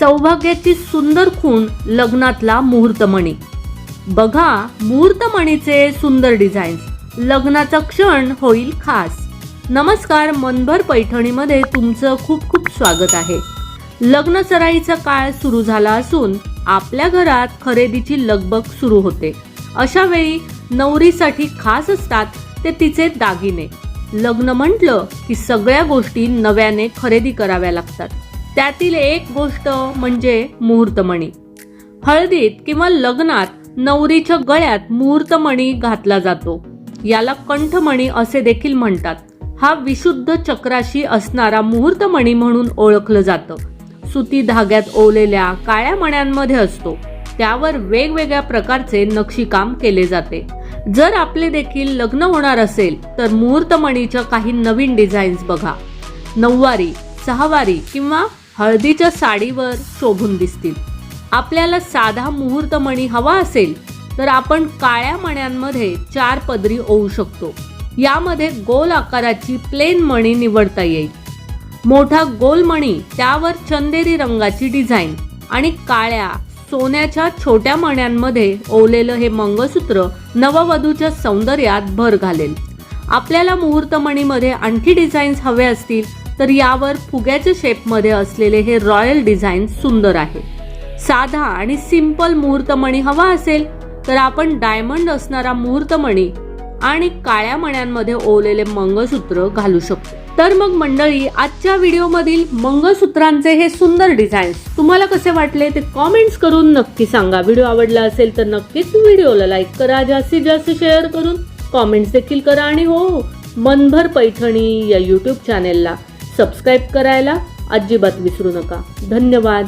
सौभाग्याची सुंदर खूण लग्नातला मुहूर्तमणी। बघा मुहूर्तमणीचे सुंदर डिझाईन्स, लग्नाचा क्षण होईल खास। नमस्कार, मनभर पैठणीमध्ये तुमचं खूप खूप स्वागत आहे। लग्न सराईचा काळ सुरू झाला असून आपल्या घरात खरेदीची लगबग सुरू होते। अशा वेळी नवरीसाठी खास असतात ते तिचे दागिने। लग्न म्हटलं की सगळ्या गोष्टी नव्याने खरेदी कराव्या लागतात। त्यातील एक गोष्ट म्हणजे मुहूर्तमणी। हळदीत किंवा लग्नात नवरीच्या गळ्यात मुहूर्तमणी घातला जातो। याला कंठमणी असे देखील म्हणतात। हा विशुद्ध चक्राशी असणारा मुहूर्तमणी म्हणून ओळखलं जातं। सुती धाग्यात ओवलेल्या काळ्या मण्यांमध्ये असतो। त्यावर वेगवेगळ्या प्रकारचे नक्षीकाम केले जाते। जर आपले देखील लग्न होणार असेल तर मुहूर्तमणीच्या काही नवीन डिझाईन्स बघा। नऊवारी, सहावारी किंवा हळदीच्या साडीवर शोभून दिसतील। आपल्याला साधा मुहूर्तमणी हवा असेल तर आपण काळ्या मण्यांमध्ये 4 पदरी ओवू शकतो। यामध्ये गोल आकाराची प्लेन मणी निवडता येईल। मोठा गोल मणी, त्यावर चंदेरी रंगाची डिझाईन आणि काळ्या सोन्याच्या छोट्या मण्यांमध्ये ओवलेलं हे मंगळसूत्र नववधूच्या सौंदर्यात भर घालेल। आपल्याला मुहूर्तमणीमध्ये आणखी डिझाईन्स हवे असतील तर यावर फुग्याच्या शेपमध्ये असलेले हे रॉयल डिझाईन सुंदर आहे। साधा आणि सिंपल मुहूर्तमणी हवा असेल तर आपण डायमंड असणारा मुहूर्तमणी आणि काळ्या मण्यांमध्ये ओवलेले मंगळसूत्र घालू शकतो। तर मग मंडळी, आजच्या व्हिडिओमधील मंगळसूत्रांचे हे सुंदर डिझाईन्स तुम्हाला कसे वाटले ते कमेंट्स करून नक्की सांगा। व्हिडिओ आवडला असेल तर नक्कीच व्हिडिओला लाईक करा, जास्तीत जास्त शेअर करून कमेंट्स देखील करा आणि हो, मनभर पैठणी या YouTube चॅनेलला सबस्क्राईब करायला अजिबात विसरू नका। धन्यवाद।